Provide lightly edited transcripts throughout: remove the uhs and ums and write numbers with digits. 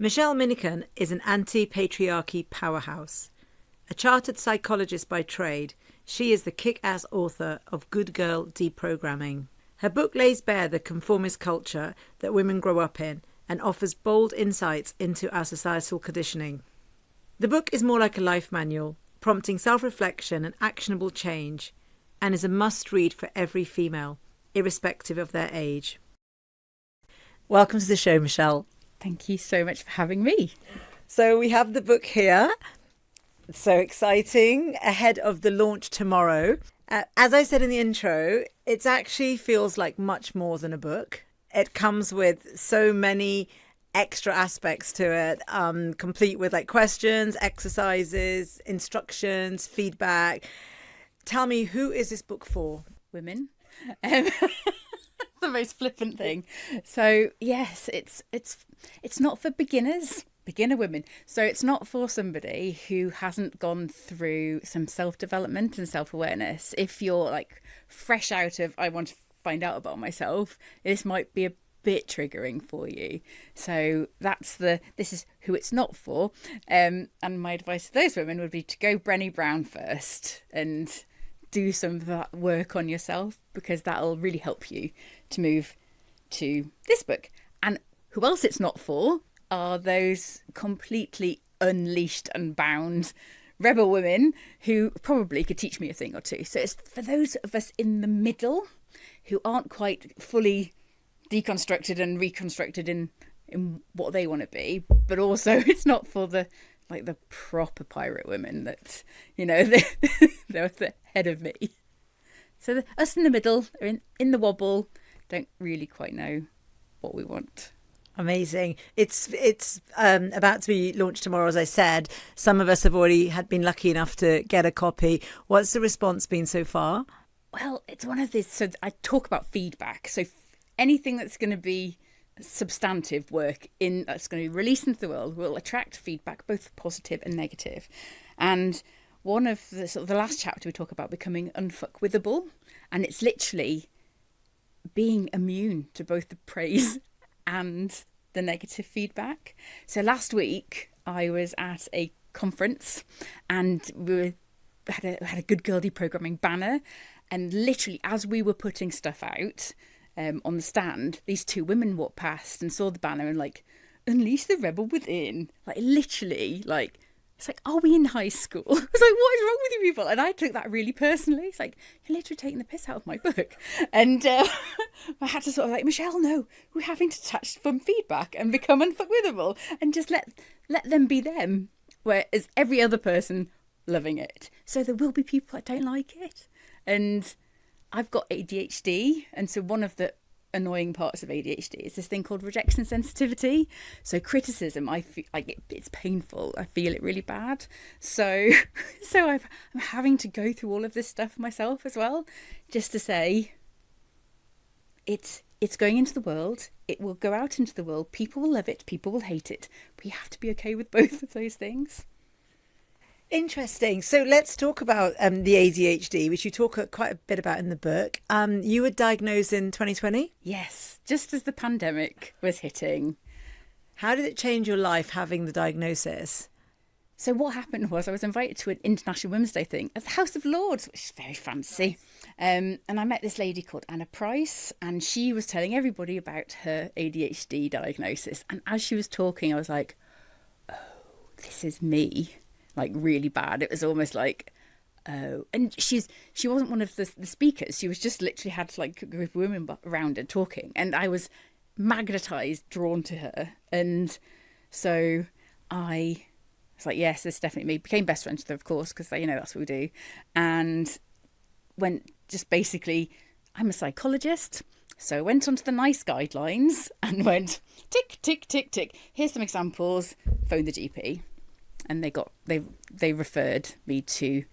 Michelle Minikin is an anti-patriarchy powerhouse. A chartered psychologist by trade, she is the kick-ass author of Good Girl Deprogramming. Her book lays bare the conformist culture that women grow up in and offers bold insights into our societal conditioning. The book is more like a life manual, prompting self-reflection and actionable change, and is a must-read for every female, irrespective of their age. Welcome to the show, Michelle. Thank you so much for having me. So we have the book here. It's so exciting, ahead of the launch tomorrow. As I said in the intro, it actually feels like much more than a book. It comes with so many extra aspects to it, complete with like questions, exercises, instructions, feedback. Tell me, who is this book for? Women. The most flippant thing. So yes, it's not for beginner women. So it's not for somebody who hasn't gone through some self-development and self-awareness. If you're like fresh out of, I want to find out about myself, this might be a bit triggering for you. So this is who it's not for. And my advice to those women would be to go Brené Brown first and do some of that work on yourself, because that'll really help you to move to this book. And who else it's not for are those completely unleashed and bound rebel women who probably could teach me a thing or two. So it's for those of us in the middle who aren't quite fully deconstructed and reconstructed in what they want to be, but also it's not for the proper pirate women that, you know, they're the head of me. So us in the middle, are in the wobble, don't really quite know what we want. Amazing. It's about to be launched tomorrow, as I said. Some of us have already been lucky enough to get a copy. What's the response been so far? Well, it's one of these. So I talk about feedback. So anything that's going to be substantive work that's going to be released into the world will attract feedback, both positive and negative. And one of the last chapter, we talk about becoming unfuckwithable, and it's literally being immune to both the praise and the negative feedback. So last week I was at a conference and we had a Good Girl Deprogramming banner, and literally as we were putting stuff out on the stand, these two women walked past and saw the banner and like, unleash the rebel within. Like literally, like, it's like, are we in high school? I was like, what is wrong with you people? And I took that really personally. It's like, you're literally taking the piss out of my book. And I had to sort of like, Michelle, no, we're having to touch some feedback and become unfuckwithable and just let them be them. Whereas every other person loving it. So there will be people that don't like it. And I've got ADHD, and so one of the annoying parts of ADHD is this thing called rejection sensitivity. So criticism, I feel like it's painful. I feel it really bad. So I'm having to go through all of this stuff myself as well, just to say it's going into the world. It will go out into the world. People will love it. People will hate it. But you have to be okay with both of those things. Interesting. So let's talk about the ADHD, which you talk quite a bit about in the book. You were diagnosed in 2020? Yes, just as the pandemic was hitting. How did it change your life having the diagnosis? So what happened was I was invited to an International Women's Day thing at the House of Lords, which is very fancy. And I met this lady called Anna Price, and she was telling everybody about her ADHD diagnosis. And as she was talking, I was like, oh, this is me. Like really bad. It was almost like, oh, and she wasn't one of the speakers. She was just literally had like a group of women around her talking, and I was magnetized, drawn to her. And so I was like, yes, this is definitely me. Became best friends with her, of course, because that's what we do. And went just basically, I'm a psychologist. So I went onto the NICE guidelines and went tick, tick, tick, tick. Here's some examples. Phone the GP. And they referred me to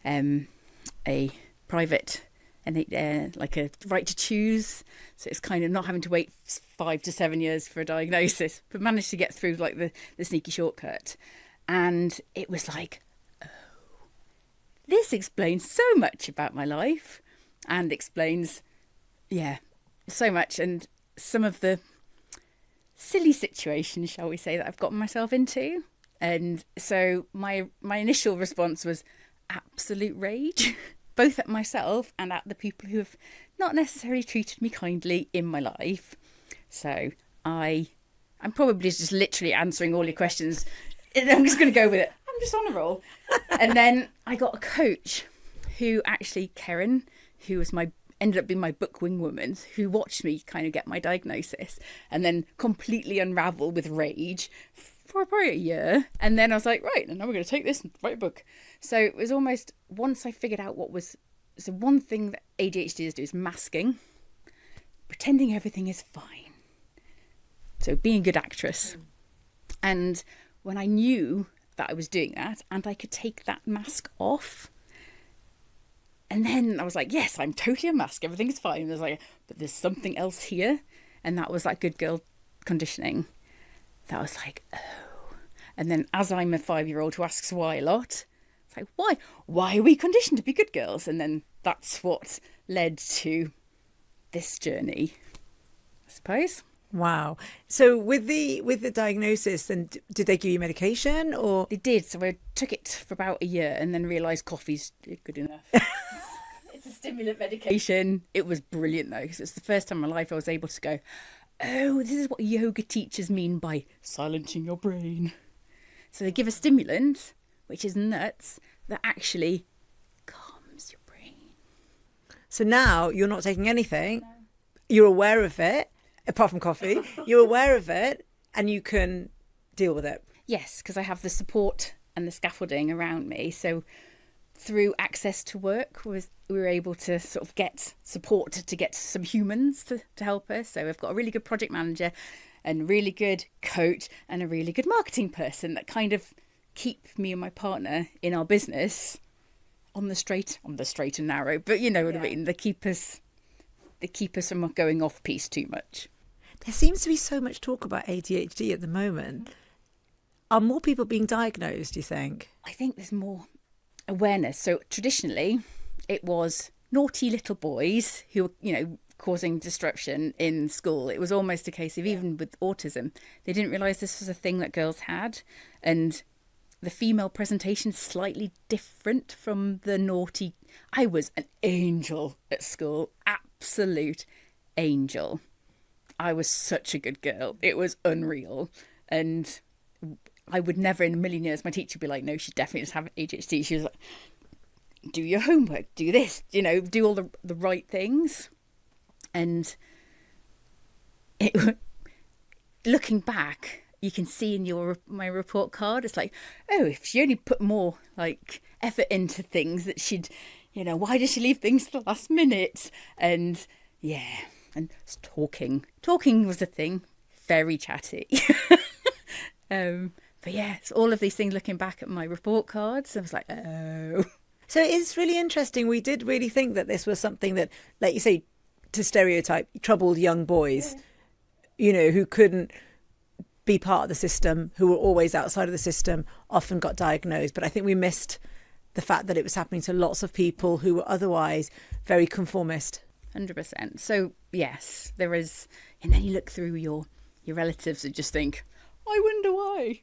a private and like a right to choose. So it's kind of not having to wait 5 to 7 years for a diagnosis, but managed to get through like the sneaky shortcut. And it was like, oh, this explains so much about my life and explains, so much. And some of the silly situation, shall we say, that I've gotten myself into. And so my initial response was absolute rage, both at myself and at the people who have not necessarily treated me kindly in my life. So I'm probably just literally answering all your questions. I'm just going to go with it. I'm just on a roll. And then I got a coach who actually, Karen, who was ended up being my book wing woman, who watched me kind of get my diagnosis and then completely unravel with rage for probably a year. And then I was like, right, now we're going to take this and write a book. So it was almost, once I figured out so one thing that ADHD is masking, pretending everything is fine. So being a good actress. And when I knew that I was doing that and I could take that mask off, and then I was like, yes, I'm totally unmasked. Everything's fine. And I was like, but there's something else here. And that was that good girl conditioning. That was like, oh. And then as I'm a 5-year-old who asks why a lot, it's like, why? Why are we conditioned to be good girls? And then that's what led to this journey, I suppose. Wow. So with the diagnosis, then did they give you medication or? They did. So I took it for about a year and then realised coffee's good enough. It's a stimulant medication. It was brilliant though, because it's the first time in my life I was able to go, oh, this is what yoga teachers mean by silencing your brain. So they give a stimulant, which is nuts, that actually calms your brain. So now you're not taking anything. No. You're aware of it. Apart from coffee, you're aware of it and you can deal with it. Yes, because I have the support and the scaffolding around me. So through access to work, we were able to sort of get support to get some humans to help us. So we've got a really good project manager and a really good coach and a really good marketing person that kind of keep me and my partner in our business on the straight and narrow. But you know what I mean? They keep us from going off piece too much. There seems to be so much talk about ADHD at the moment. Are more people being diagnosed, do you think? I think there's more awareness. So traditionally, it was naughty little boys who were, causing disruption in school. It was almost a case of, even with autism, they didn't realise this was a thing that girls had. And the female presentation is slightly different from the naughty. I was an angel at school, absolute angel. I was such a good girl. It was unreal. And I would never in a million years, my teacher would be like, no, she definitely does have ADHD. She was like, do your homework, do this, do all the right things. And looking back, you can see in my report card, it's like, oh, if she only put more effort into things, that she'd, why does she leave things to the last minute? And yeah, and talking was a thing, very chatty. But yeah, it's all of these things. Looking back at my report cards, I was like, oh. So it's really interesting. We did really think that this was something that, like you say, to stereotype, troubled young boys, who couldn't be part of the system, who were always outside of the system, often got diagnosed. But I think we missed the fact that it was happening to lots of people who were otherwise very conformist. 100%. So yes, there is. And then you look through your relatives and just think, I wonder why.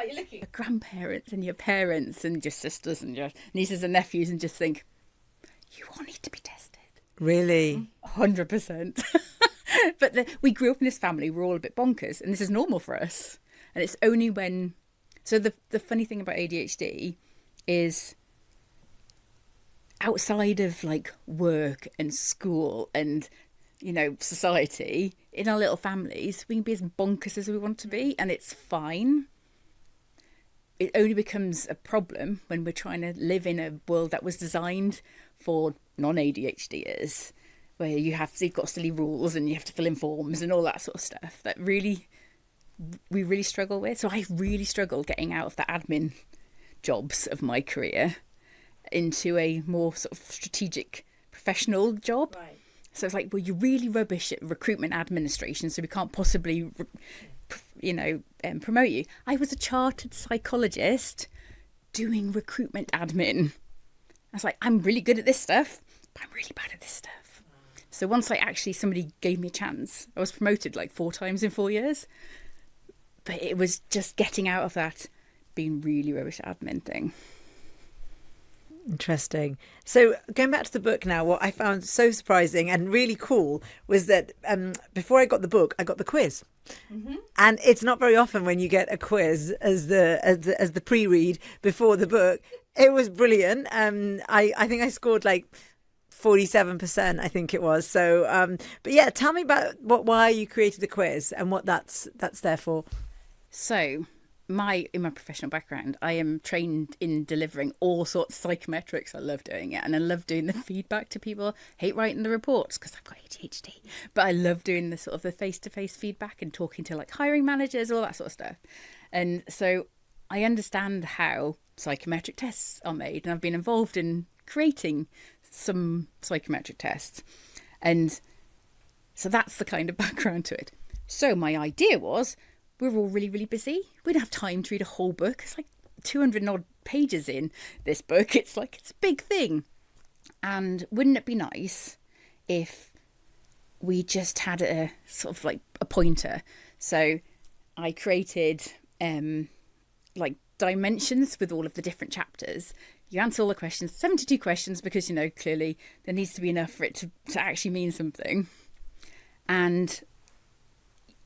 You're looking at grandparents and your parents and your sisters and your nieces and nephews and just think, you all need to be tested. Really? 100%. But we grew up in this family, we're all a bit bonkers, and this is normal for us. And it's only when... So the funny thing about ADHD is outside of work and school and society, in our little families, we can be as bonkers as we want to be, and it's fine. It only becomes a problem when we're trying to live in a world that was designed for non-ADHDers, where you've got silly rules and you have to fill in forms and all that sort of stuff that we really struggle with. So I really struggled getting out of the admin jobs of my career into a more sort of strategic professional job. Right. So it's like, well, you're really rubbish at recruitment administration, so we can't possibly, promote you. I was a chartered psychologist doing recruitment admin. I was like, I'm really good at this stuff, but I'm really bad at this stuff. So once somebody gave me a chance, I was promoted like 4 times in 4 years. But it was just getting out of that being really rubbish admin thing. Interesting. So going back to the book now, what I found so surprising and really cool was that before I got the book, I got the quiz. Mm-hmm. And it's not very often when you get a quiz as the pre-read before the book. It was brilliant. I think I scored like 47%, I think it was. So, but yeah, tell me about why you created the quiz and what that's there for. So, in my professional background, I am trained in delivering all sorts of psychometrics. I love doing it, and I love doing the feedback to people. Hate writing the reports because I've got ADHD, but I love doing the sort of the face-to-face feedback and talking to like hiring managers, all that sort of stuff. And so I understand how psychometric tests are made, and I've been involved in creating some psychometric tests, and so that's the kind of background to it. So my idea was, we're all really, really busy. We don't have time to read a whole book. It's like 200 and odd pages in this book. It's a big thing. And wouldn't it be nice if we just had a sort of like a pointer? So I created like dimensions with all of the different chapters. You answer all the questions, 72 questions, because, clearly there needs to be enough for it to actually mean something. And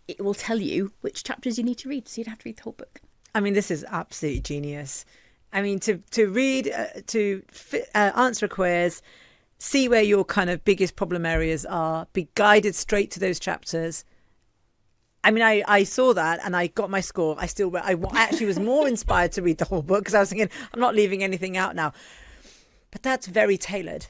it will tell you which chapters you need to read, so you'd have to read the whole book. I mean, this is absolutely genius. I mean, to read, answer a quiz, see where your kind of biggest problem areas are, be guided straight to those chapters. I mean, I saw that and I got my score. I actually was more inspired to read the whole book because I was thinking, I'm not leaving anything out now. But that's very tailored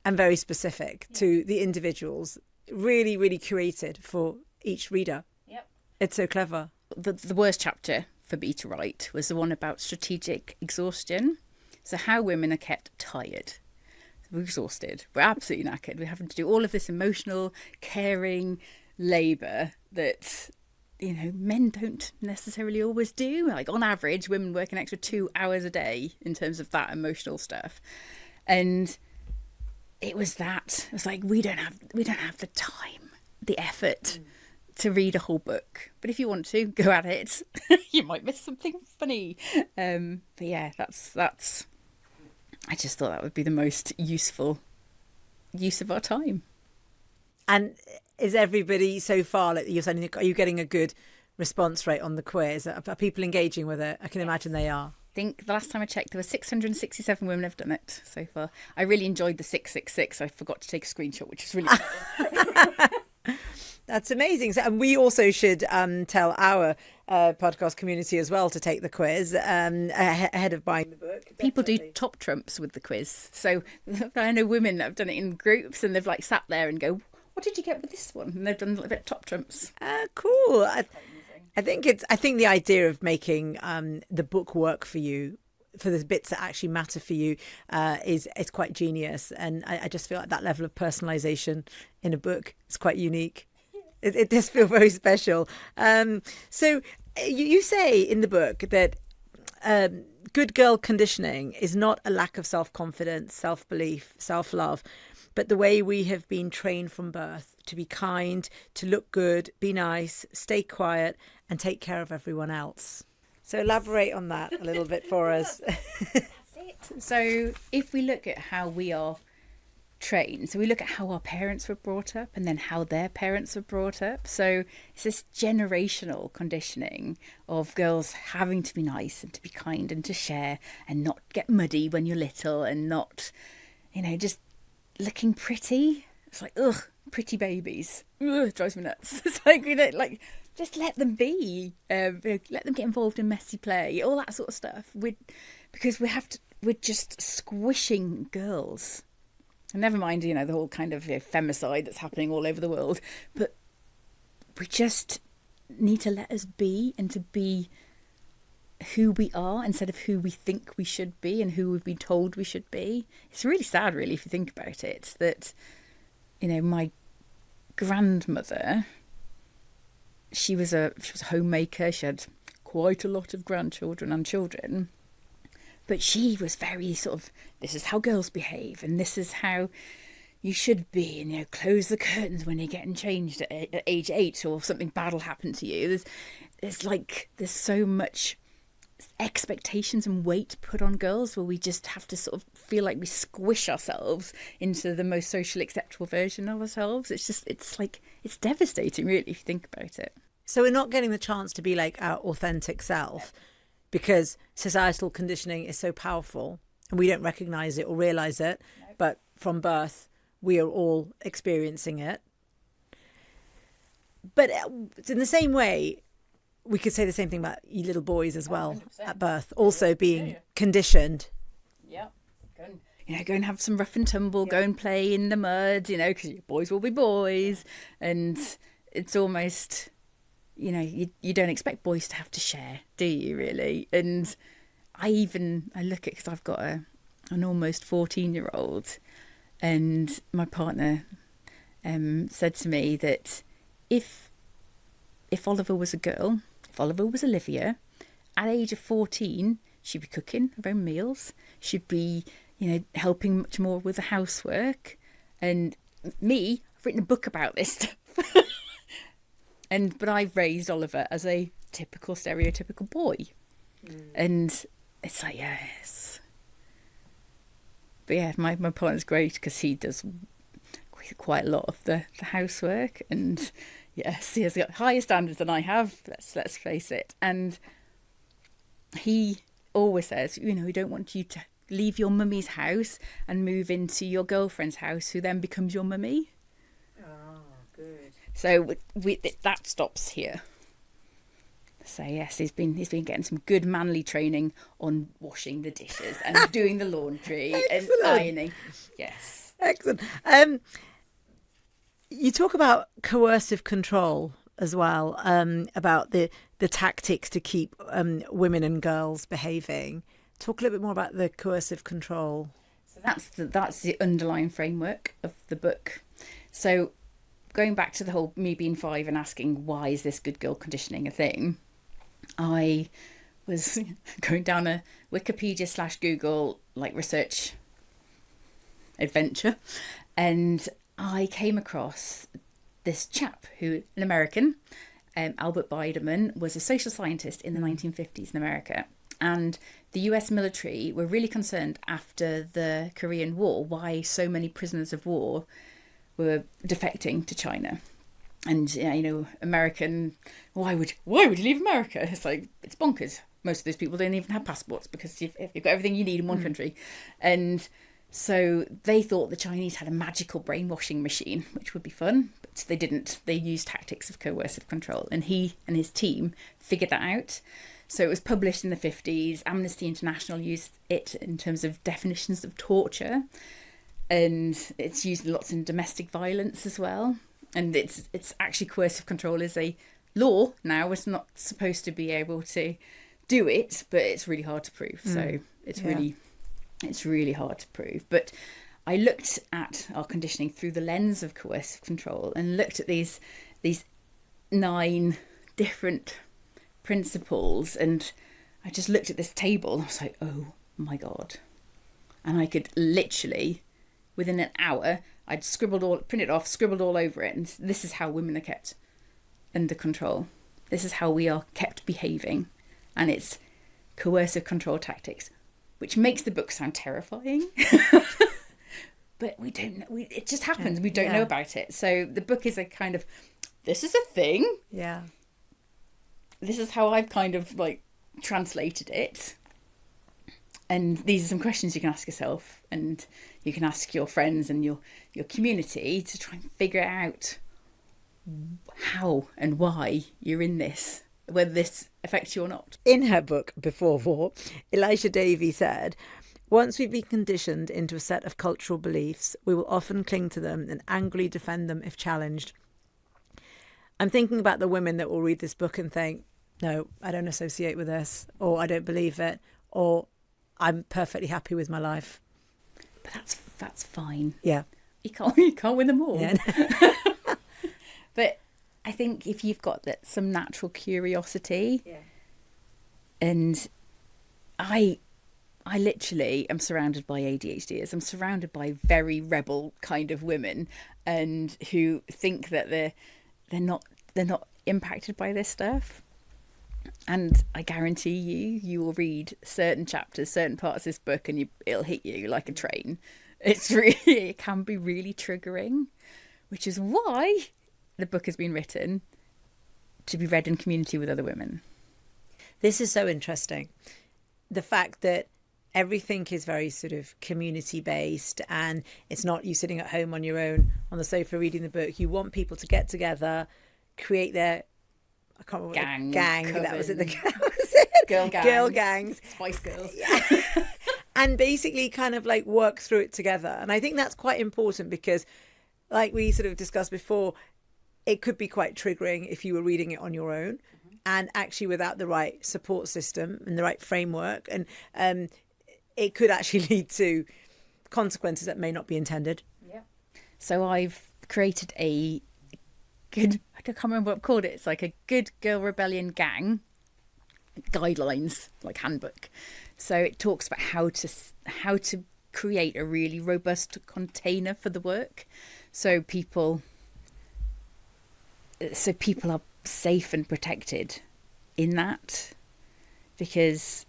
and very specific to the individuals. Really, really curated for each reader. Yep. It's so clever. The worst chapter for me to write was the one about strategic exhaustion. So how women are kept tired. We're exhausted. We're absolutely knackered. We're having to do all of this emotional, caring labour that, men don't necessarily always do. Like on average, women work an extra 2 hours a day in terms of that emotional stuff. And it was that. It was like, we don't have the time, the effort to read a whole book. But if you want to, go at it. You might miss something funny. But yeah, that's. I just thought that would be the most useful use of our time. And is everybody so far, like you're saying, are you getting a good response rate on the quiz? Are people engaging with it? I can imagine they are. I think the last time I checked, there were 667 women have done it so far. I really enjoyed the 666. I forgot to take a screenshot, which was really cool. That's amazing. So, and we also should tell our podcast community as well to take the quiz ahead of buying the book. Definitely. People do top trumps with the quiz. So I know women that have done it in groups and they've like sat there and go, what did you get with this one? And they've done a little bit of top trumps. Cool. I think the idea of making the book work for you, for the bits that actually matter for you, is quite genius. And I just feel like that level of personalisation in a book is quite unique. It does feel very special. So you say in the book that good girl conditioning is not a lack of self-confidence, self-belief, self-love, but the way we have been trained from birth to be kind, to look good, be nice, stay quiet, and take care of everyone else. So elaborate on that a little bit for us. That's it. So if we look at how we are trained, so we look at how our parents were brought up and then how their parents were brought up. So it's this generational conditioning of girls having to be nice and to be kind and to share and not get muddy when you're little and not, just looking pretty. It's like, ugh, pretty babies. Ugh, it drives me nuts. It's like, just let them be. Let them get involved in messy play, all that sort of stuff. Because we're just squishing girls. And never mind, the whole kind of femicide that's happening all over the world. But we just need to let us be and to be who we are instead of who we think we should be and who we've been told we should be. It's really sad, really, if you think about it, that, my grandmother, she was a homemaker. She had quite a lot of grandchildren and children. But she was very sort of, this is how girls behave and this is how you should be, and close the curtains when you're getting changed at age 8, or something bad will happen to you. There's so much expectations and weight put on girls, where we just have to sort of feel like we squish ourselves into the most socially acceptable version of ourselves. It's devastating, really, if you think about it. So we're not getting the chance to be like our authentic self because societal conditioning is so powerful and we don't recognize it or realize it. No. But from birth, we are all experiencing it. But in the same way, we could say the same thing about you little boys as well 100%. At birth, also being conditioned. Yeah. Go and have some rough and tumble, go and play in the mud, because boys will be boys. And it's almost, you don't expect boys to have to share, do you really? And I look at, because I've got an almost 14-year-old, and my partner said to me that if Oliver was a girl, if Oliver was Olivia, at the age of 14, she'd be cooking her own meals. She'd be, helping much more with the housework. And me, I've written a book about this stuff. But I've raised Oliver as a typical, stereotypical boy. And it's like, yes. But yeah, my partner's great because he does quite a lot of the housework, and yes, he has got higher standards than I have. Let's face it. And he always says, we don't want you to leave your mummy's house and move into your girlfriend's house, who then becomes your mummy. Oh, good. So that stops here. So yes, he's been getting some good manly training on washing the dishes and doing the laundry and ironing. Yes, excellent. You talk about coercive control as well, about the tactics to keep women and girls behaving. Talk a little bit more about the coercive control. So that's the underlying framework of the book. So going back to the whole me being 5 and asking why is this good girl conditioning a thing, I was going down a Wikipedia/Google research adventure, and I came across this chap who, an American, Albert Biderman, was a social scientist in the 1950s in America. And the US military were really concerned after the Korean War why so many prisoners of war were defecting to China. And American, why would you leave America? It's it's bonkers. Most of those people don't even have passports because you've got everything you need in one country. And so they thought the Chinese had a magical brainwashing machine, which would be fun, but they didn't. They used tactics of coercive control, and he and his team figured that out. So it was published in the 50s. Amnesty International used it in terms of definitions of torture, and it's used lots in domestic violence as well. And it's actually coercive control is a law now. It's not supposed to be able to do it, but it's really hard to prove. So it's really hard to prove. But I looked at our conditioning through the lens of coercive control and looked at these 9 different principles, and I just looked at this table and I was like, oh my God. And I could literally, within an hour, I'd printed off, scribbled all over it, and this is how women are kept under control. This is how we are kept behaving, and it's coercive control tactics, which makes the book sound terrifying. But we don't know. It just happens. We don't know about it. So the book is a kind of, this is a thing. Yeah. This is how I've kind of translated it. And these are some questions you can ask yourself, and you can ask your friends and your community to try and figure out how and why you're in this, whether this affects you or not. In her book, Before War, Elisha Davey said, once we've been conditioned into a set of cultural beliefs, we will often cling to them and angrily defend them if challenged. I'm thinking about the women that will read this book and think, no, I don't associate with this, or I don't believe it, or I'm perfectly happy with my life. But that's fine. Yeah. You can't win them all. Yeah. But I think if you've got some natural curiosity, and I I literally am surrounded by ADHDers. I'm surrounded by very rebel kind of women, and who think that they're not impacted by this stuff. And I guarantee you will read certain chapters, certain parts of this book, and it'll hit you like a train. It can be really triggering, which is why the book has been written to be read in community with other women. This is so interesting. The fact that everything is very sort of community based, and it's not you sitting at home on your own on the sofa reading the book. You want people to get together, create their, I can't remember, gang. Coven, that was it. That was it. Girl gangs. Spice Girls. Yeah. And basically kind of like work through it together. And I think that's quite important because, like we sort of discussed before, it could be quite triggering if you were reading it on your own, and actually without the right support system and the right framework. And it could actually lead to consequences that may not be intended. Yeah. So I've created I can't remember what I've called it. It's like a Good Girl Rebellion gang guidelines, like handbook. So it talks about how to create a really robust container for the work, so people are safe and protected in that, because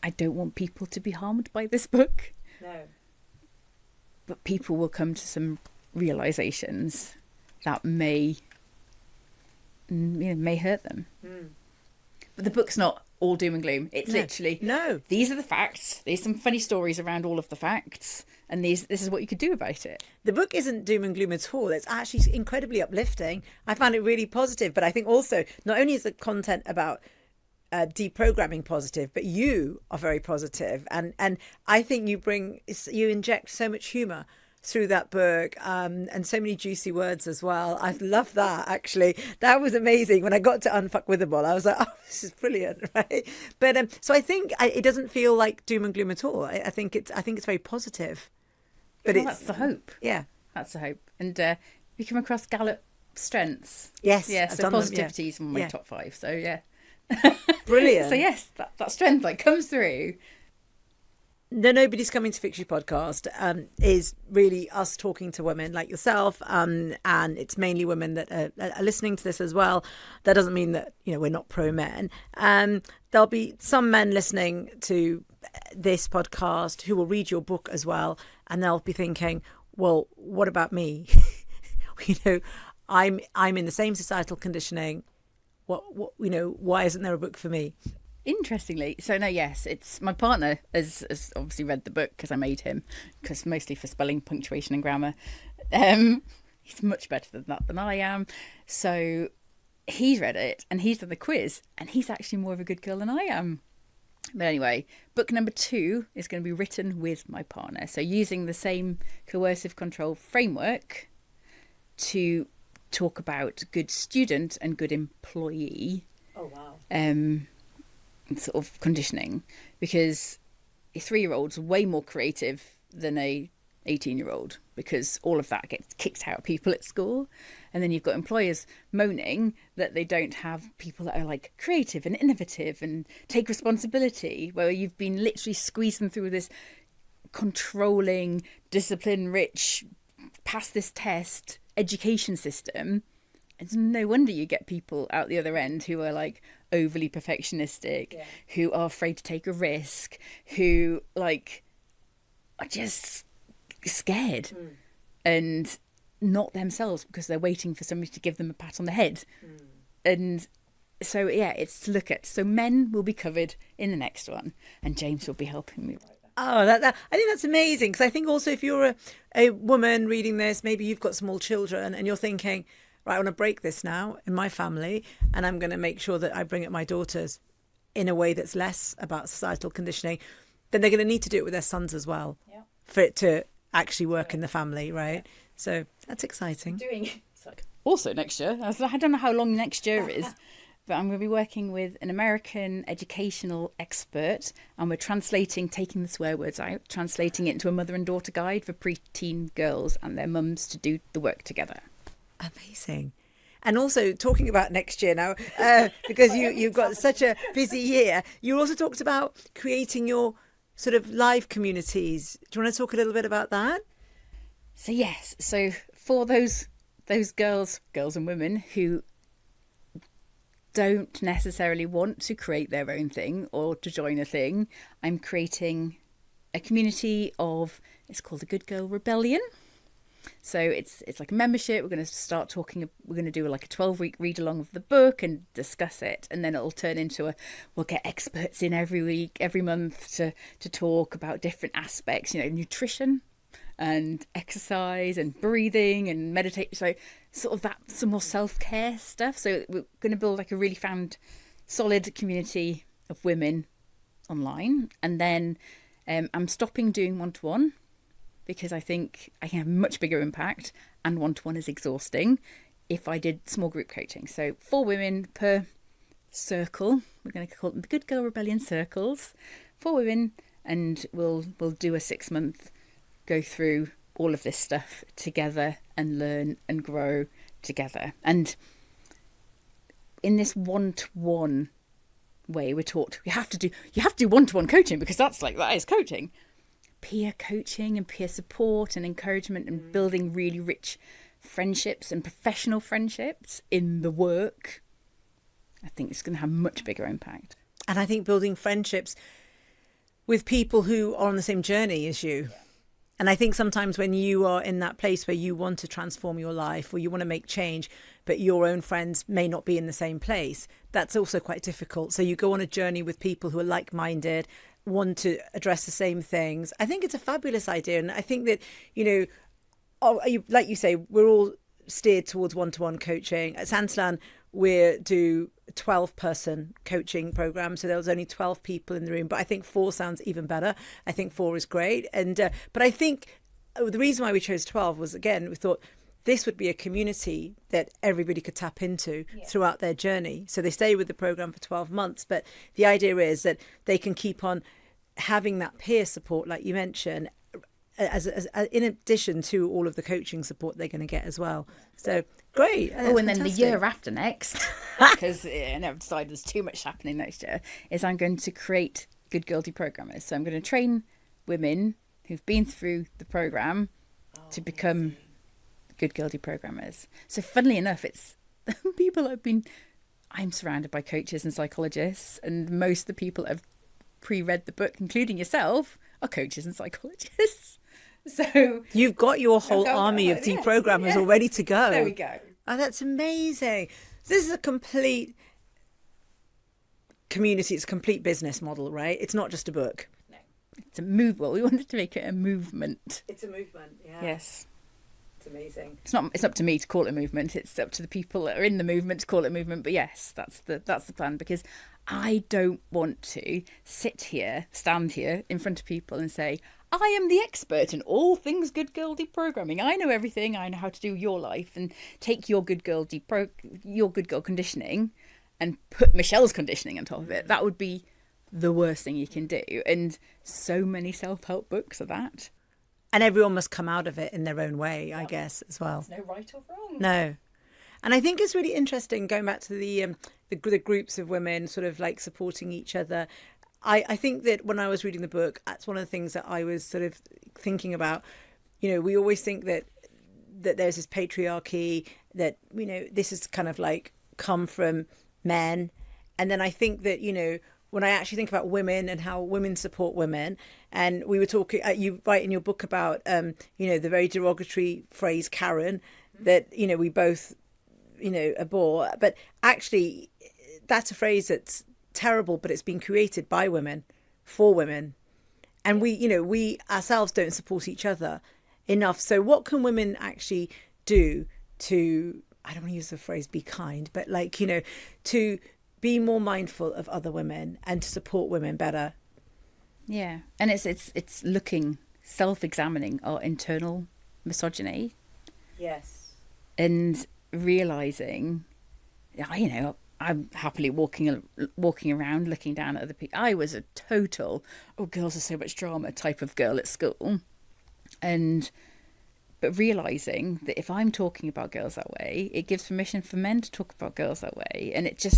I don't want people to be harmed by this book. No. But people will come to some realizations that may hurt them. But the book's not all doom and gloom. It's literally, these are the facts. There's some funny stories around all of the facts, and this is what you could do about it. The book isn't doom and gloom at all. It's actually incredibly uplifting. I found it really positive, but I think also not only is the content about deprogramming positive, but you are very positive, and I think you inject so much humour through that book, and so many juicy words as well. I love that, actually. That was amazing. When I got to Unfuckwithable, I was like, oh, this is brilliant, right? But so I think it doesn't feel like doom and gloom at all. I think it's very positive. But that's the hope. Yeah. That's the hope. And we come across Gallup strengths. Yes. Yeah, so positivity is in my top 5. So yeah. Brilliant. So yes, that strength like comes through. The Nobody's Coming to Fix You podcast is really us talking to women like yourself, and it's mainly women that are listening to this as well. That doesn't mean that we're not pro men. There'll be some men listening to this podcast who will read your book as well, and they'll be thinking, well, what about me? I'm in the same societal conditioning. What why isn't there a book for me? Interestingly, so no, yes, it's my partner has obviously read the book because I made him, because mostly for spelling, punctuation and grammar. He's much better than that than I am. So he's read it and he's done the quiz, and he's actually more of a good girl than I am. But anyway, book number 2 is going to be written with my partner. So using the same coercive control framework to talk about good student and good employee. Oh, wow. Sort of conditioning, because a 3-year-old's way more creative than a 18-year-old, because all of that gets kicked out of people at school. And then you've got employers moaning that they don't have people that are like creative and innovative and take responsibility, where you've been literally squeezing through this controlling, discipline rich, pass this test education system. It's no wonder you get people out the other end who are like overly perfectionistic, who are afraid to take a risk, who like are just scared and not themselves because they're waiting for somebody to give them a pat on the head. And so it's to look at. So men will be covered in the next one, and James will be helping me write that. Oh, that I think that's amazing, because I think also if you're a woman reading this, maybe you've got small children and you're thinking, right, I want to break this now in my family, and I'm going to make sure that I bring up my daughters in a way that's less about societal conditioning. Then they're going to need to do it with their sons as well, for it to actually work in the family, right? So that's exciting. Also next year, I don't know how long next year is, but I'm going to be working with an American educational expert, and we're taking the swear words out, translating it into a mother and daughter guide for preteen girls and their mums to do the work together. Amazing. And also talking about next year now, because you've got such a busy year, you also talked about creating your sort of live communities. Do you want to talk a little bit about that? So yes, so for those girls and women who don't necessarily want to create their own thing or to join a thing, I'm creating a community of, it's called the Good Girl Rebellion. So it's like a membership. We're going to start talking, we're going to do like a 12-week read along of the book and discuss it, and then it'll turn into we'll get experts in every week, every month to talk about different aspects, nutrition and exercise and breathing and meditation. So sort of that, some more self-care stuff. So we're going to build like a really solid community of women online. And then I'm stopping doing one-to-one because I think I can have much bigger impact, and one-to-one is exhausting if I did small group coaching. So 4 women per circle. We're going to call them the Good Girl Rebellion circles. 4 women, and we'll do a 6-month go through all of this stuff together and learn and grow together. And in this one-to-one way, we're taught you have to do one-to-one coaching, because that is coaching. Peer coaching and peer support and encouragement and building really rich friendships and professional friendships in the work, I think it's going to have much bigger impact. And I think building friendships with people who are on the same journey as you. Yeah. And I think sometimes when you are in that place where you want to transform your life or you want to make change, but your own friends may not be in the same place, that's also quite difficult. So you go on a journey with people who are like-minded, want to address the same things. I think it's a fabulous idea. And I think that, like you say, we're all steered towards one-to-one coaching. At Sanslan, we do a 12-person coaching program, so there was only 12 people in the room, but I think 4 sounds even better. I think 4 is great. And but I think the reason why we chose 12 was, again, we thought this would be a community that everybody could tap into throughout their journey. So they stay with the program for 12 months, but the idea is that they can keep on having that peer support, like you mentioned, as in addition to all of the coaching support they're going to get as well. So great. And then the year after next, because I've decided there's too much happening next year, is I'm going to create Good Girl Deprogrammers. So I'm going to train women who've been through the program to become Good Girl Deprogrammers. So funnily enough, it's people I'm surrounded by coaches and psychologists, and most of the people that have pre-read the book, including yourself, are coaches and psychologists. So you've got your whole army of deprogrammers all ready to go. There we go. Oh, that's amazing. This is a complete community. It's a complete business model, right? It's not just a book. No, it's a move. Well, we wanted to make it a movement. It's a movement. Yeah. Yes. It's amazing. It's not up to me to call it a movement. It's up to the people that are in the movement to call it a movement. But yes, that's the plan, because I don't want to stand here in front of people and say, I am the expert in all things Good Girl Deprogramming. I know everything. I know how to do your life, and take your Good Girl conditioning and put Michelle's conditioning on top of it. That would be the worst thing you can do. And so many self-help books are that. And everyone must come out of it in their own way, I guess, as well. There's no right or wrong. No. And I think it's really interesting going back to the groups of women sort of like supporting each other. I think that when I was reading the book, that's one of the things that I was sort of thinking about. We always think that there's this patriarchy, that, this is kind of like come from men. And then I think that, when I actually think about women and how women support women, and we were talking, you write in your book about, the very derogatory phrase Karen, that, we both, abhor. But actually, that's a phrase that's terrible, but it's been created by women, for women. And we ourselves don't support each other enough. So what can women actually do to, I don't want to use the phrase be kind, but to be more mindful of other women and to support women better? Yeah. And it's looking, self-examining our internal misogyny. Yes. And realising, I'm happily walking around looking down at other people. I was a total, girls are so much drama type of girl at school. But realising that if I'm talking about girls that way, it gives permission for men to talk about girls that way. And it's a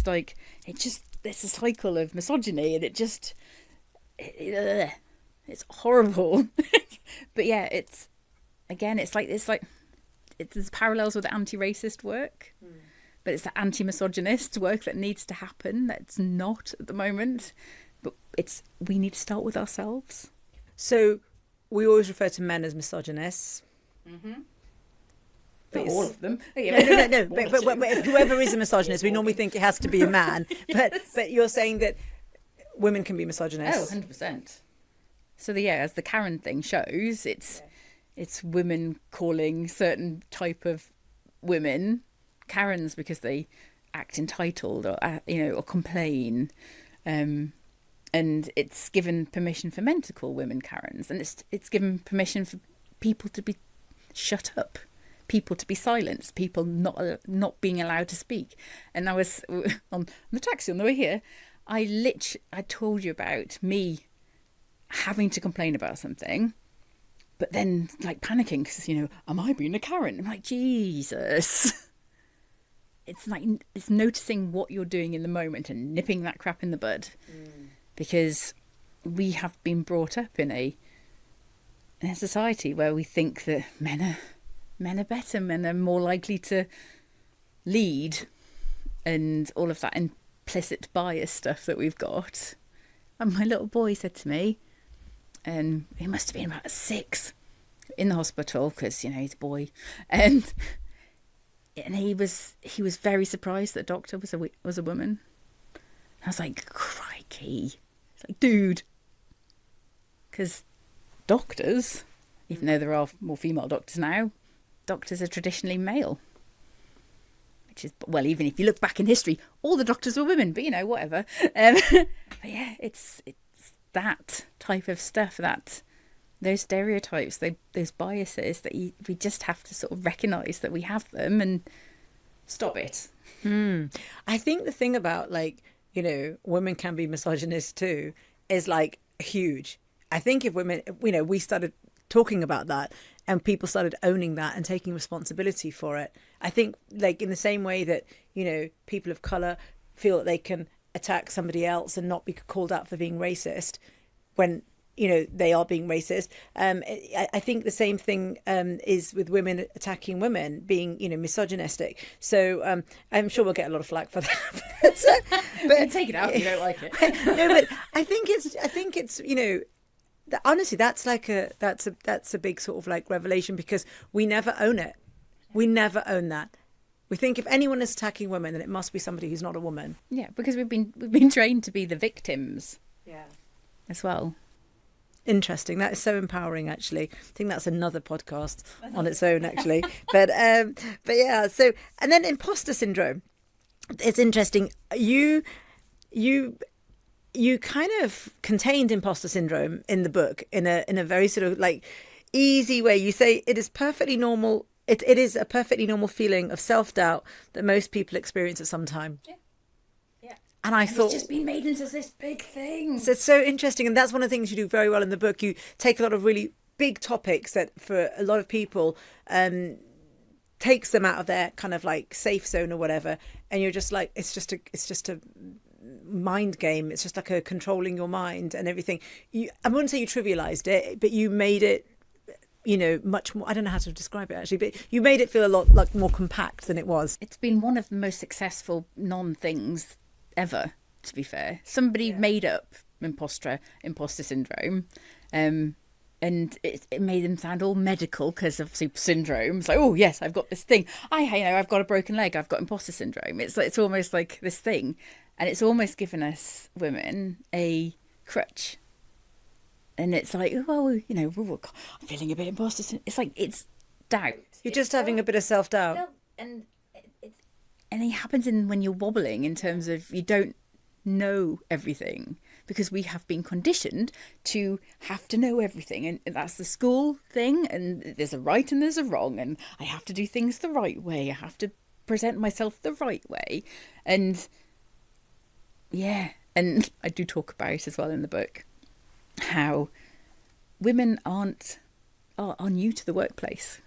cycle of misogyny, and It's horrible. But yeah, there's parallels with the anti-racist work, but it's the anti-misogynist work that needs to happen. That's not at the moment, but we need to start with ourselves. So we always refer to men as misogynists. Not all of them. No. But whoever is a misogynist, we normally think it has to be a man. But you're saying that women can be misogynists. 100%. So as the Karen thing shows, it's women calling certain type of women Karens because they act entitled or complain, and it's given permission for men to call women Karens, and it's given permission for people to be shut up, people to be silenced, people not being allowed to speak. And I was on the taxi on the way here. I told you about me having to complain about something, but then like panicking because am I being a Karen? I'm like, Jesus. It's like it's noticing what you're doing in the moment and nipping that crap in the bud, because we have been brought up in a society where we think that men are better, men are more likely to lead, and all of that implicit bias stuff that we've got. And my little boy said to me, and he must have been about 6 in the hospital because he's a boy, and he was very surprised that the doctor was a woman. I was like, crikey! It's like, dude, because doctors, even though there are more female doctors now, doctors are traditionally male. Which is, well, even if you look back in history, all the doctors were women. But whatever. But yeah, it's that type of stuff, those stereotypes, those biases that we just have to sort of recognise that we have them and stop it. I think the thing about women can be misogynist too is like huge. I think if women, we started talking about that and people started owning that and taking responsibility for it, I think like in the same way that people of colour feel that they can attack somebody else and not be called out for being racist when they are being racist. I think the same thing is with women attacking women, being misogynistic. So I'm sure we'll get a lot of flack for that. But take it out if you don't like it. No, but I think it's honestly that's a big sort of like revelation, because we never own it. We never own that. We think if anyone is attacking women, then it must be somebody who's not a woman. Yeah, because we've been trained to be the victims. Yeah, as well. Interesting. That is so empowering, actually. I think that's another podcast on its own, actually. but yeah. So, and then imposter syndrome. It's interesting. You kind of contained imposter syndrome in the book in a very sort of like easy way. You say it is perfectly normal. It is a perfectly normal feeling of self-doubt that most people experience at some time. Yeah. And I thought, it's just been made into this big thing. So it's so interesting. And that's one of the things you do very well in the book. You take a lot of really big topics that for a lot of people takes them out of their kind of like safe zone or whatever. And you're just like, it's just a mind game. It's just like a controlling your mind and everything. I wouldn't say you trivialized it, but you made it, much more, I don't know how to describe it actually, but you made it feel a lot like more compact than it was. It's been one of the most successful non-things ever, to be fair. Somebody made up imposter syndrome, and it made them sound all medical because of super syndrome. It's like, oh yes, I've got this thing. I've got a broken leg. I've got imposter syndrome. It's almost like this thing, and it's almost given us women a crutch. And it's like, well, I'm feeling a bit imposter syndrome. It's like it's doubt. You're just having a bit of self-doubt, and it happens when you're wobbling in terms of you don't know everything, because we have been conditioned to have to know everything, and that's the school thing, and there's a right and there's a wrong, and I have to do things the right way, I have to present myself the right way, and I do talk about as well in the book how women are new to the workplace.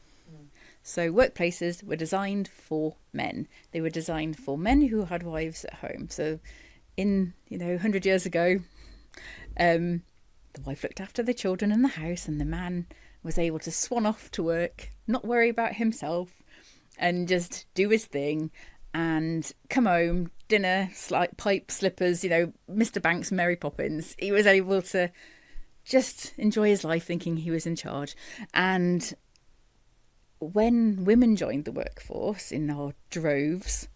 So workplaces were designed for men. They were designed for men who had wives at home. So 100 years ago, the wife looked after the children and the house, and the man was able to swan off to work, not worry about himself, and just do his thing, and come home, dinner, pipe, slippers, Mr. Banks, Mary Poppins. He was able to just enjoy his life thinking he was in charge. And when women joined the workforce in our droves,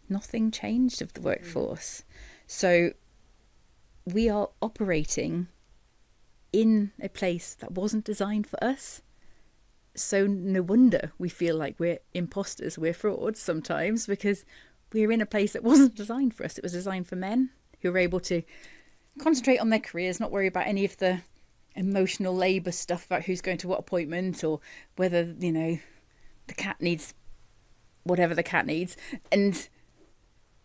nothing changed of the workforce. So we are operating in a place that wasn't designed for us. So no wonder we feel like we're imposters, we're frauds sometimes, because we're in a place that wasn't designed for us. It was designed for men who were able to concentrate on their careers, not worry about any of the emotional labour stuff about who's going to what appointment, or whether, the cat needs whatever the cat needs, and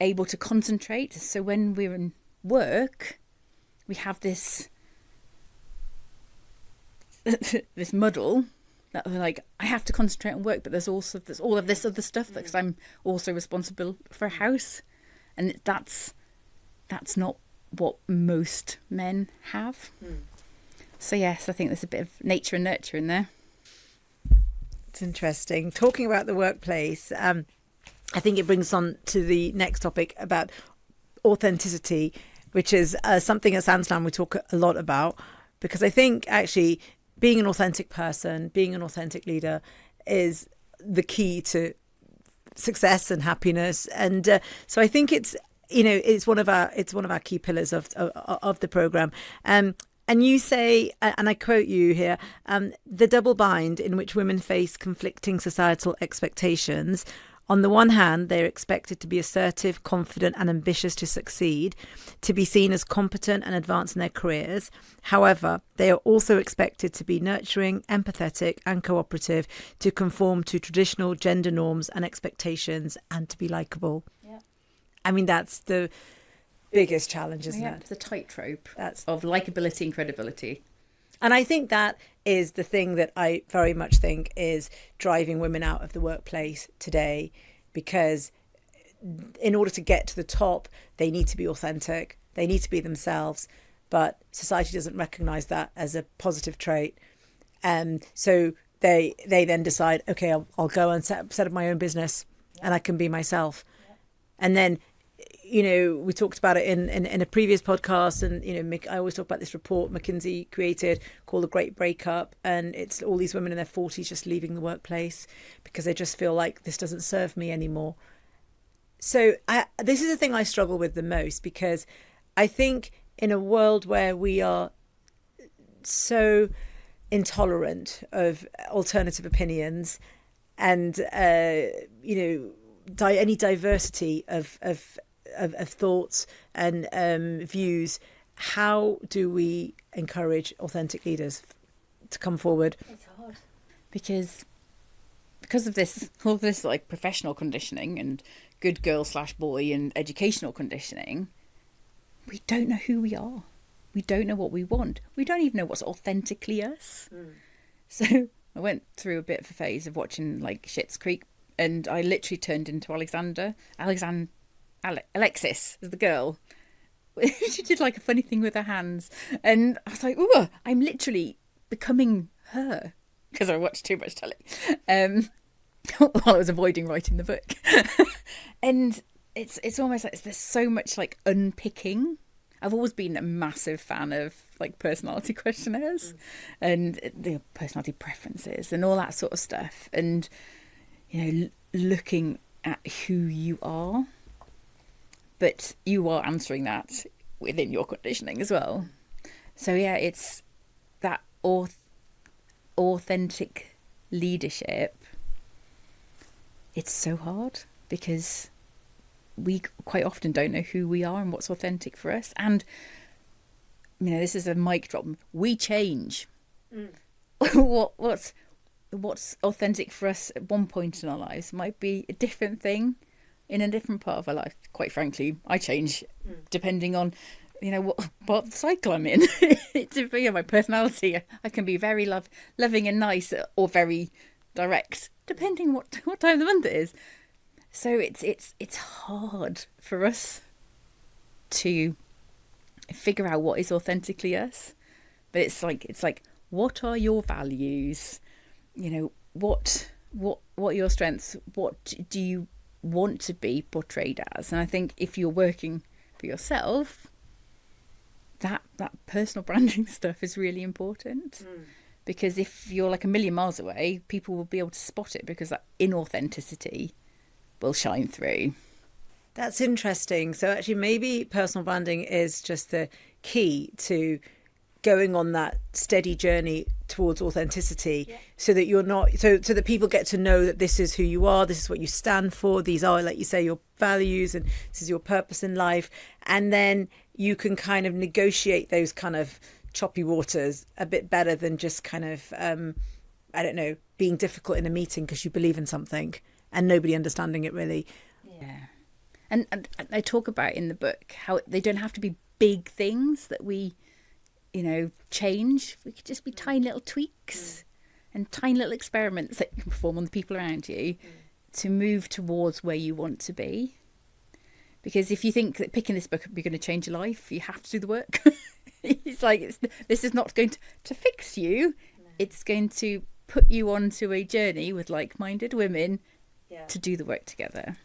able to concentrate. So when we're in work, we have this muddle that we're like, I have to concentrate on work, but there's all of this other stuff because I'm also responsible for a house, and that's not what most men have. So yes, I think there's a bit of nature and nurture in there. It's interesting. Talking about the workplace, I think it brings on to the next topic about authenticity, which is something at Sandslam we talk a lot about, because I think actually being an authentic person, being an authentic leader is the key to success and happiness. And so I think it's one of our key pillars of the program. And you say, and I quote you here, the double bind in which women face conflicting societal expectations. On the one hand, they're expected to be assertive, confident and ambitious to succeed, to be seen as competent and advance in their careers. However, they are also expected to be nurturing, empathetic and cooperative, to conform to traditional gender norms and expectations, and to be likeable. Yeah. I mean, that's the biggest challenge, isn't it? It's a tightrope of likability and credibility. And I think that is the thing that I very much think is driving women out of the workplace today, because in order to get to the top, they need to be authentic. They need to be themselves. But society doesn't recognise that as a positive trait. So they then decide, OK, I'll go and set up my own business and I can be myself. Yeah. And then, we talked about it in a previous podcast, and, I always talk about this report McKinsey created called The Great Breakup. And it's all these women in their 40s just leaving the workplace because they just feel like this doesn't serve me anymore. So this is the thing I struggle with the most, because I think in a world where we are so intolerant of alternative opinions and, any diversity of thoughts and views, how do we encourage authentic leaders to come forward? It's hard because of all this like professional conditioning and good girl / boy and educational conditioning. We don't know who we are. We don't know what we want. We don't even know what's authentically us. So I went through a bit of a phase of watching like Schitt's Creek, and I literally turned into Alexis is the girl. She did like a funny thing with her hands, and I was like, "Ooh, I'm literally becoming her," because I watched too much telly while I was avoiding writing the book. And it's almost like there's so much like unpicking. I've always been a massive fan of like personality questionnaires and the personality preferences and all that sort of stuff, and looking at who you are. But you are answering that within your conditioning as well. So yeah, it's that authentic leadership. It's so hard because we quite often don't know who we are and what's authentic for us. And, this is a mic drop. We change. What's authentic for us at one point in our lives might be a different thing in a different part of our life. Quite frankly, I change depending on, what part of the cycle I'm in. It's my personality. I can be very loving and nice, or very direct, depending what time of the month it is. So it's hard for us to figure out what is authentically us, But it's like, what are your values? You know, what are your strengths? What do you want to be portrayed as? And I think if you're working for yourself, that personal branding stuff is really important. Because if you're like a million miles away, people will be able to spot it, because that inauthenticity will shine through. That's interesting. So actually maybe personal branding is just the key to going on that steady journey towards authenticity, so that you're not, so that people get to know that this is who you are, this is what you stand for, these are, like you say, your values, and this is your purpose in life. And then you can kind of negotiate those kind of choppy waters a bit better than just kind of, I don't know, being difficult in a meeting because you believe in something and nobody understanding it really. Yeah. And I talk about in the book how they don't have to be big things that we, you know, change. We could just be tiny little tweaks and tiny little experiments that you can perform on the people around you to move towards where you want to be. Because if you think that picking this book you're going to change your life, you have to do the work. It's like, this is not going to fix you. No. It's going to put you onto a journey with like-minded women to do the work together.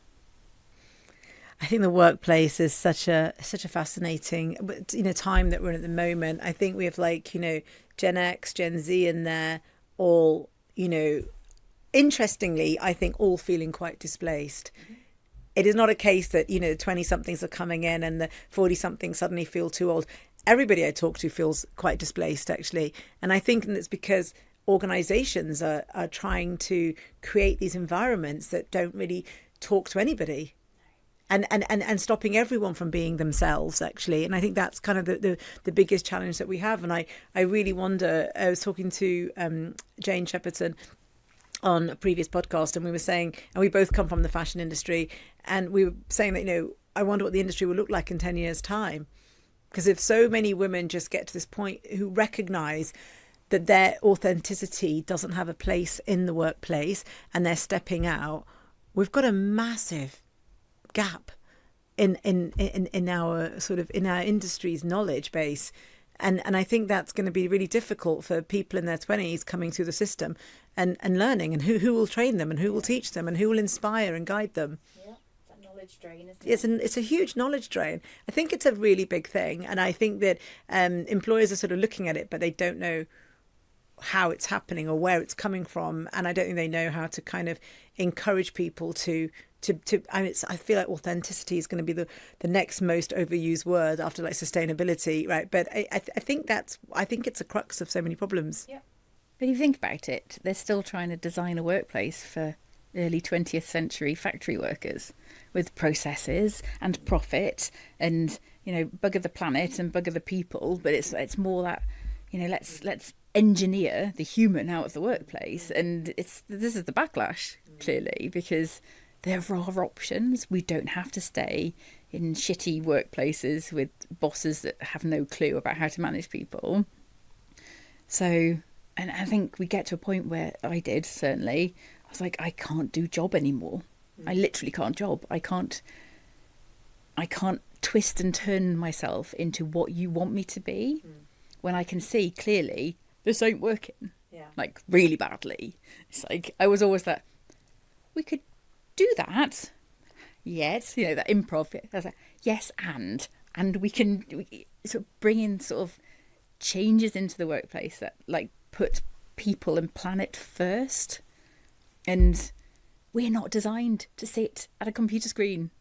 I think the workplace is such a fascinating, you know, time that we're in at the moment. I think we have, like, you know, Gen X, Gen Z in there, all, you know, interestingly, I think all feeling quite displaced. It is not a case that, you know, the 20-somethings are coming in and the 40-somethings suddenly feel too old. Everybody I talk to feels quite displaced, actually. And I think that's because organisations are trying to create these environments that don't really talk to anybody. And stopping everyone from being themselves, actually. And I think that's kind of the biggest challenge that we have. And I really wonder, I was talking to Jane Shepperton on a previous podcast, and we were saying, and we both come from the fashion industry, and we were saying that, you know, I wonder what the industry will look like in 10 years' time. Because if so many women just get to this point who recognise that their authenticity doesn't have a place in the workplace and they're stepping out, we've got a massive gap in our sort of, in our industry's knowledge base. And I think that's going to be really difficult for people in their 20s coming through the system and learning, and who will train them and who will teach them and who will inspire and guide them. Drain, isn't it? It's a huge knowledge drain. I think it's a really big thing, and I think that employers are sort of looking at it, but they don't know how it's happening or where it's coming from, and I don't think they know how to kind of encourage people to. I feel like authenticity is going to be the next most overused word after like sustainability, right? But I think it's a crux of so many problems. Yeah. But if you think about it, they're still trying to design a workplace for early 20th century factory workers with processes and profit and, you know, bugger the planet and bugger the people. But it's more that, you know, let's engineer the human out of the workplace. And this is the backlash, clearly, because there are options. We don't have to stay in shitty workplaces with bosses that have no clue about how to manage people. So, and I think we get to a point where I did, certainly, I was like, I can't do job anymore. I literally can't job. I can't twist and turn myself into what you want me to be when I can see clearly this ain't working. Yeah. Like really badly. It's like, I was always that, we could do that. Yes. You know, that improv. I was like, yes, and we sort of bring in sort of changes into the workplace that like put people and planet first. And we're not designed to sit at a computer screen.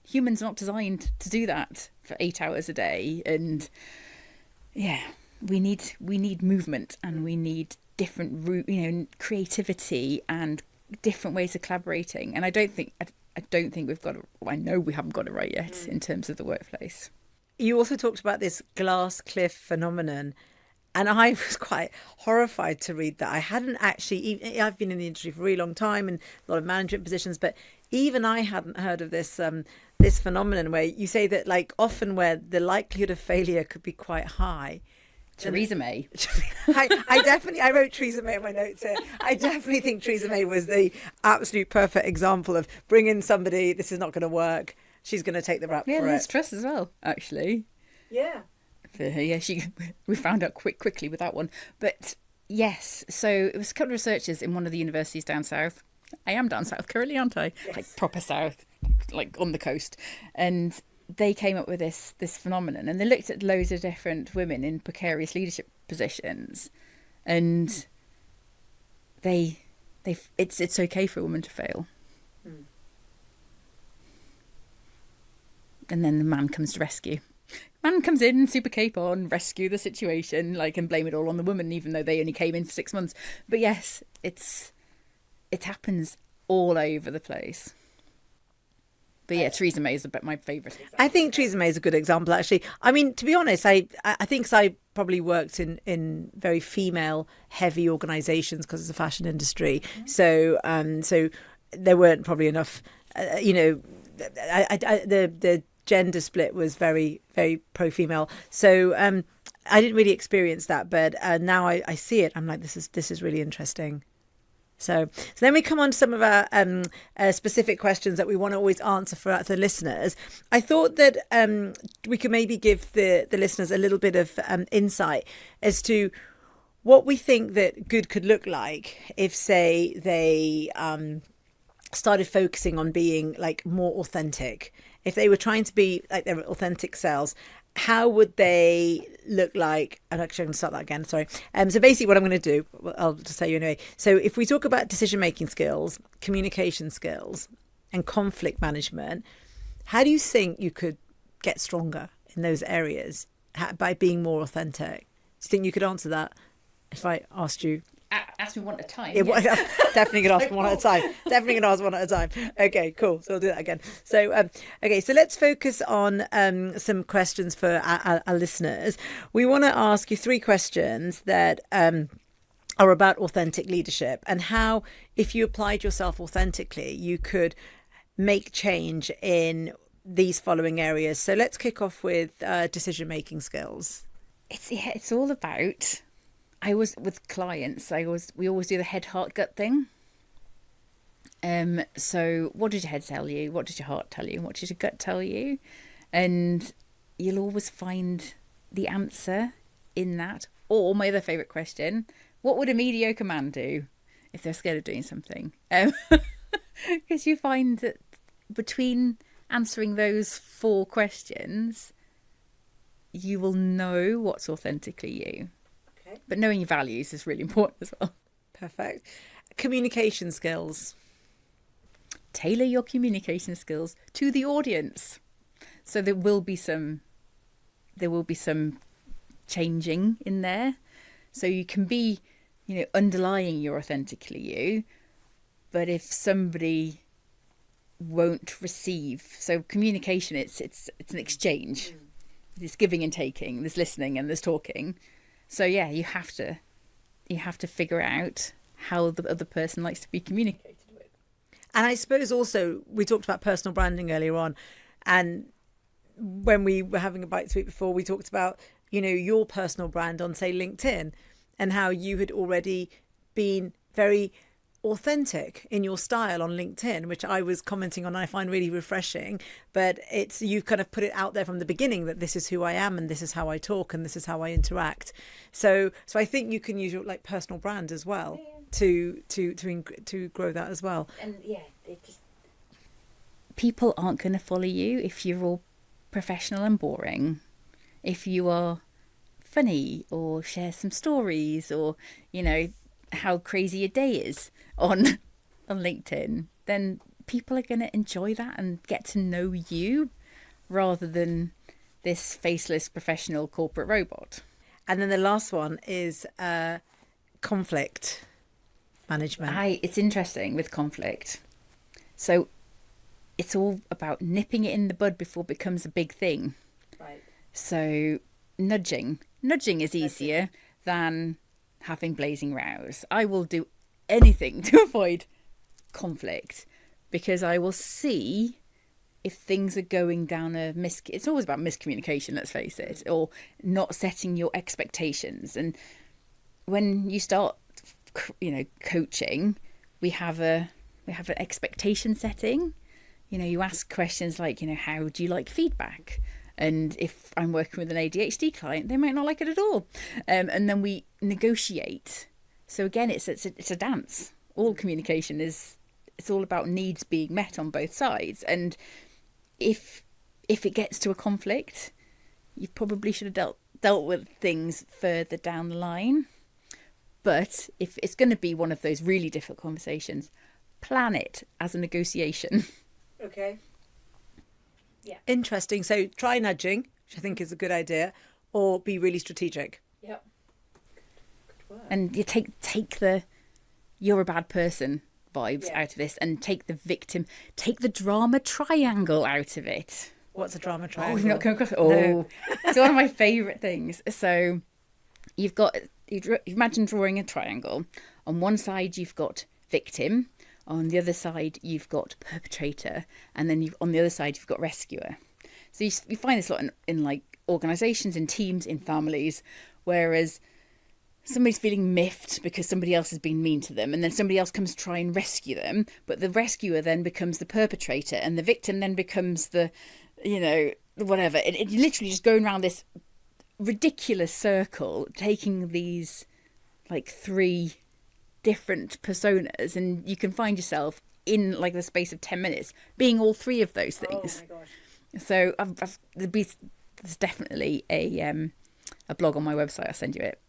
Humans are not designed to do that for 8 hours a day. And yeah, we need movement, and we need different creativity and different ways of collaborating. And I don't think we've got it. I know we haven't got it right yet in terms of the workplace. You also talked about this glass cliff phenomenon. And I was quite horrified to read that. I hadn't actually, I've been in the industry for a really long time and a lot of management positions, but even I hadn't heard of this this phenomenon where you say that, like, often where the likelihood of failure could be quite high. Theresa May. I wrote Theresa May in my notes here. I definitely think Theresa May was the absolute perfect example of bring in somebody, this is not going to work. She's going to take the rap for it. Yeah, Liz Truss as well, actually. Yeah. Yeah, we found out quickly with that one. But yes, so it was a couple of researchers in one of the universities down south. I am down south currently, aren't I? Yes. Like proper south, like on the coast. And they came up with this phenomenon, and they looked at loads of different women in precarious leadership positions, and it's okay for a woman to fail. And then the man comes to rescue. Man comes in, super cape on, rescue the situation, like, and blame it all on the woman, even though they only came in for 6 months. But yes, it happens all over the place. But yeah, Theresa May is my favourite example. I think Theresa May is a good example, actually. I mean, to be honest, I think 'cause I probably worked in very female-heavy organisations because it's a fashion industry. Mm-hmm. So there weren't probably enough, the gender split was very, very pro-female. So I didn't really experience that, but now I see it. I'm like, this is really interesting. So then we come on to some of our specific questions that we want to always answer for the listeners. I thought that we could maybe give the listeners a little bit of insight as to what we think that good could look like if, say, they started focusing on being like more authentic. If they were trying to be like their authentic selves, how would they look like? And actually, I'm going to start that again. Sorry. So basically what I'm going to do, I'll just tell you anyway. So if we talk about decision-making skills, communication skills and conflict management, how do you think you could get stronger in those areas by being more authentic? Do you think you could answer that if I asked you? Ask me one at a time. Yeah, yes. Definitely going to ask one at a time. Definitely going to ask one at a time. Okay, cool. So we'll do that again. So, so let's focus on some questions for our listeners. We want to ask you 3 questions that are about authentic leadership and how, if you applied yourself authentically, you could make change in these following areas. So let's kick off with decision-making skills. It's all about... with clients, we always do the head, heart, gut thing. So what did your head tell you? What did your heart tell you? What did your gut tell you? And you'll always find the answer in that. Or my other favourite question, what would a mediocre man do if they're scared of doing something? Because you find that between answering those 4 questions, you will know what's authentically you. But knowing your values is really important as well. Perfect. Communication skills. Tailor your communication skills to the audience. So there will be some changing in there. So you can be, underlying you're authentically you. But if somebody won't receive, so communication, it's an exchange. There's giving and taking. There's listening and there's talking. So yeah, you have to figure out how the other person likes to be communicated with. And I suppose also we talked about personal branding earlier on, and when we were having a bite to eat before, we talked about your personal brand on, say, LinkedIn, and how you had already been very authentic in your style on LinkedIn, which I was commenting on and I find really refreshing. But it's, you kind of put it out there from the beginning that this is who I am and this is how I talk and this is how I interact. So I think you can use your like personal brand as well to grow that as well. And yeah, people aren't going to follow you if you're all professional and boring. If you are funny or share some stories or how crazy your day is on LinkedIn, then people are going to enjoy that and get to know you rather than this faceless professional corporate robot. And then the last one is conflict management. It's interesting with conflict. So it's all about nipping it in the bud before it becomes a big thing. Right. So nudging is easier than having blazing rows. I will do anything to avoid conflict because I will see if things are going down it's always about miscommunication, let's face it, or not setting your expectations. And when you start coaching, we have an expectation setting. You ask questions like, how do you like feedback? And if I'm working with an ADHD client, they might not like it at all. And then we negotiate. So again, it's a dance. All communication it's all about needs being met on both sides. And if it gets to a conflict, you probably should have dealt with things further down the line. But if it's going to be one of those really difficult conversations, plan it as a negotiation. Okay. Yeah. Interesting. So try nudging, which I think is a good idea, or be really strategic. Yep. Good work. And you take the you're a bad person vibes out of this, and take the drama triangle out of it. What's a drama triangle? Oh, you've not come across it? Oh, no. It's one of my favourite things. So you imagine drawing a triangle. On one side, you've got victim. On the other side, you've got perpetrator. And then on the other side, you've got rescuer. So you find this a lot in like organisations, in teams, in families, whereas somebody's feeling miffed because somebody else has been mean to them, and then somebody else comes to try and rescue them, but the rescuer then becomes the perpetrator, and the victim then becomes the, whatever. It literally just going around this ridiculous circle, taking these like 3 different personas, and you can find yourself in like the space of 10 minutes being all 3 of those things. Oh my gosh. So there's definitely a blog on my website, I'll send you it,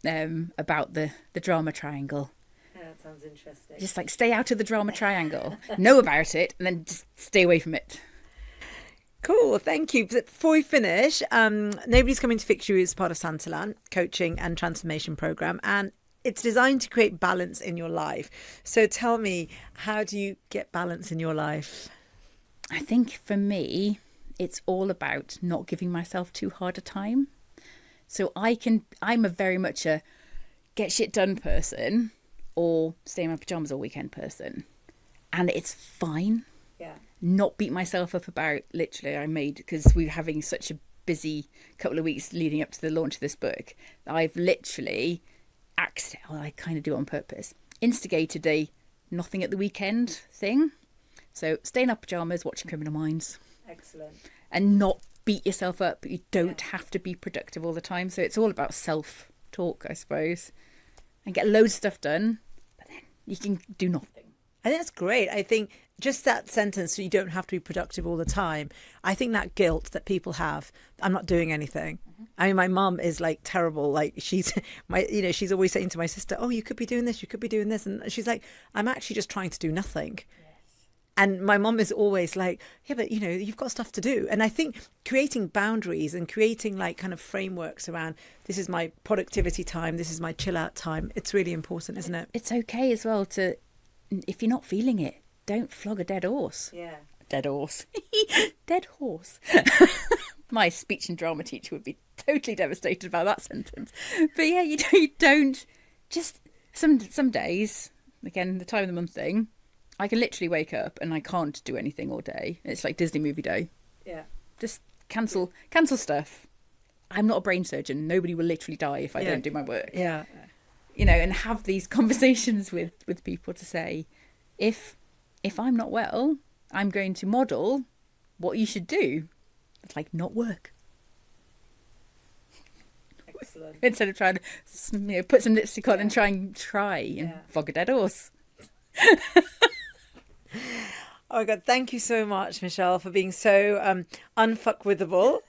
about the drama triangle. Yeah, that sounds interesting. Just like stay out of the drama triangle, know about it, and then just stay away from it. Cool, thank you. Before we finish, Nobody's Coming to Fix You is part of Santalan coaching and transformation program, and it's designed to create balance in your life. So tell me, how do you get balance in your life? I think for me, it's all about not giving myself too hard a time. So I'm very much a get shit done person, or stay in my pajamas all weekend person. And it's fine. Yeah. Not beat myself up about, literally, because we were having such a busy couple of weeks leading up to the launch of this book, I've literally I kind of do it on purpose, instigated a nothing at the weekend thing. So stay in our pajamas, watching Criminal Minds. Excellent. And not beat yourself up. You don't have to be productive all the time. So it's all about self-talk, I suppose. And get loads of stuff done, but then you can do nothing. I think that's great. I think just that sentence, so you don't have to be productive all the time. I think that guilt that people have, I'm not doing anything. Mm-hmm. I mean, my mum is like terrible. Like she's always saying to my sister, oh, you could be doing this, you could be doing this. And she's like, I'm actually just trying to do nothing. And my mum is always like, yeah, but, you've got stuff to do. And I think creating boundaries and creating like kind of frameworks around this is my productivity time, this is my chill out time. It's really important, isn't it? It's okay as well to, if you're not feeling it, don't flog a dead horse. Yeah. Dead horse. Dead horse. My speech and drama teacher would be totally devastated about that sentence. But yeah, you don't just some days, again, the time of the month thing, I can literally wake up and I can't do anything all day. It's like Disney movie day. Yeah. Just cancel stuff. I'm not a brain surgeon. Nobody will literally die if I don't do my work. Yeah. And have these conversations with people to say, if I'm not well, I'm going to model what you should do. It's like not work. Excellent. Instead of trying to put some lipstick on and try and flog a dead horse. Oh my God, thank you so much, Michelle, for being so unfuckwithable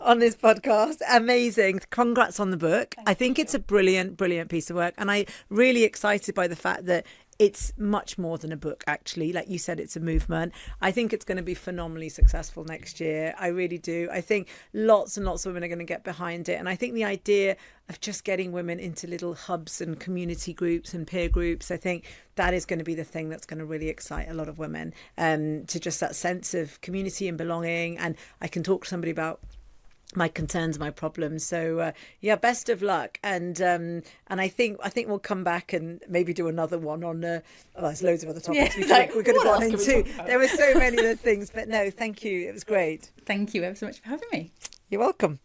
on this podcast. Amazing. Congrats on the book. I think it's a brilliant, brilliant piece of work. And I'm really excited by the fact that it's much more than a book, actually. Like you said, it's a movement. I think it's going to be phenomenally successful next year. I really do. I think lots and lots of women are going to get behind it. And I think the idea of just getting women into little hubs and community groups and peer groups, I think that is going to be the thing that's going to really excite a lot of women, to just that sense of community and belonging. And I can talk to somebody about my concerns, my problems. So best of luck. And I think we'll come back and maybe do another one on there's loads of other topics we could have gone into. There were so many other things, but no, thank you, it was great. Thank you ever so much for having me. You're welcome.